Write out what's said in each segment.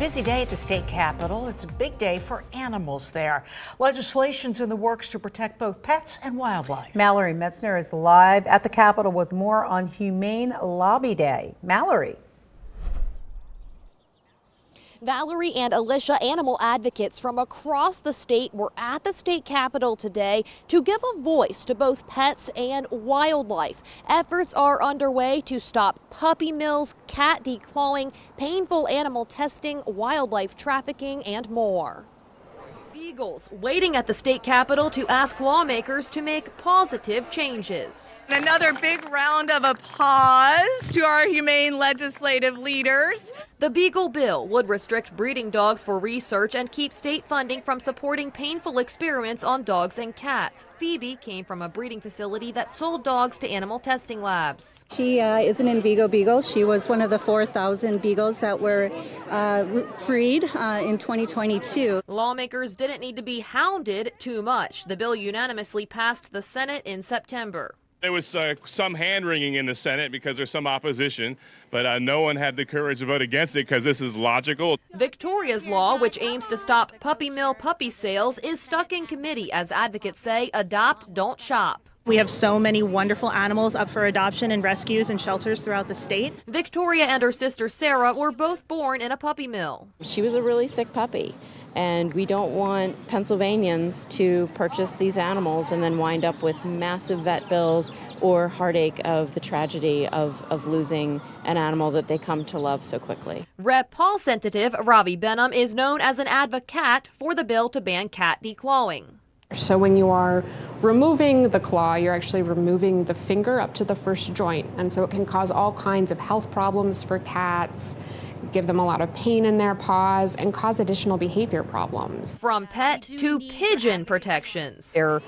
busy day at the state capitol. It's a big day for animals there. Legislation's in the works to protect both pets and wildlife. Mallory Metzner is live at the Capitol with more on Humane Lobby Day. Mallory. Valerie and Alicia, animal advocates from across the state, were at the state capitol today to give a voice to both pets and wildlife. Efforts are underway to stop puppy mills, cat declawing, painful animal testing, wildlife trafficking, and more. Beagles waiting at the state capitol to ask lawmakers to make positive changes. Another big round of applause to our humane legislative leaders. The Beagle bill would restrict breeding dogs for research and keep state funding from supporting painful experiments on dogs and cats. Phoebe came from a breeding facility that sold dogs to animal testing labs. She is an in vivo beagle. She was one of the 4,000 beagles that were freed in 2022. Lawmakers didn't need to be hounded too much. The bill unanimously passed the Senate in September. There was some hand-wringing in the Senate because there's some opposition, but no one had the courage to vote against it because this is logical. Victoria's law, which aims to stop puppy mill puppy sales, is stuck in committee as advocates say adopt, don't shop. We have so many wonderful animals up for adoption and rescues and shelters throughout the state. Victoria and her sister Sarah were both born in a puppy mill. She was a really sick puppy, and we don't want Pennsylvanians to purchase these animals and then wind up with massive vet bills or heartache of the tragedy of losing an animal that they come to love so quickly. Rep. Paul Sensitive Ravi Benham is known as an advocate for the bill to ban cat declawing. So when you are removing the claw, you're actually removing the finger up to the first joint. And so it can cause all kinds of health problems for cats, give them a lot of pain in their paws, and cause additional behavior problems. From pet to pigeon protections. They're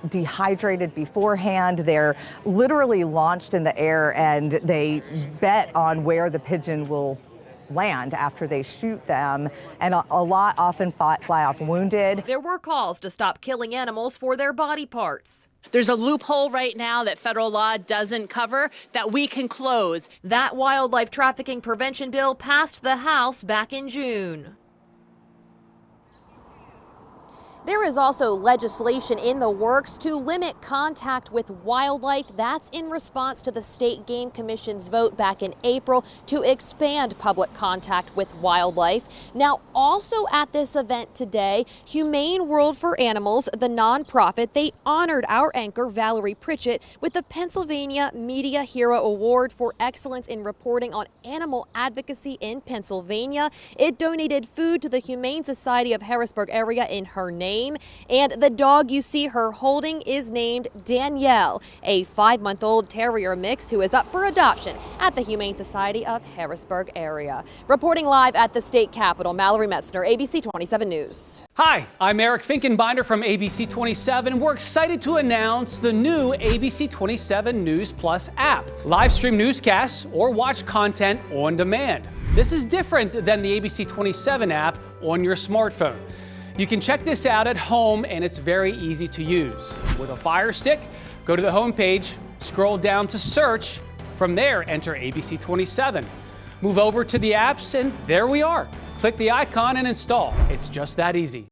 dehydrated beforehand. They're literally launched in the air, and they bet on where the pigeon will land after they shoot them, and a lot often fly off wounded. There were calls to stop killing animals for their body parts. There's a loophole right now that federal law doesn't cover that we can close. That wildlife trafficking prevention bill passed the House back in June. There is also legislation in the works to limit contact with wildlife. That's in response to the State Game Commission's vote back in April to expand public contact with wildlife. Now, also at this event today, Humane World for Animals, the nonprofit, they honored our anchor Valerie Pritchett with the Pennsylvania Media Hero Award for excellence in reporting on animal advocacy in Pennsylvania. It donated food to the Humane Society of Harrisburg area in her name. And the dog you see her holding is named Danielle, a 5-month-old terrier mix who is up for adoption at the Humane Society of Harrisburg area. Reporting live at the state capitol, Mallory Metzner, ABC 27 News. Hi, I'm Eric Finkenbinder from ABC 27. We're excited to announce the new ABC 27 News Plus app. Live stream newscasts or watch content on demand. This is different than the ABC 27 app on your smartphone. You can check this out at home, and it's very easy to use. With a Fire Stick, go to the home page, scroll down to search. From there, enter ABC 27. Move over to the apps, and there we are. Click the icon and install. It's just that easy.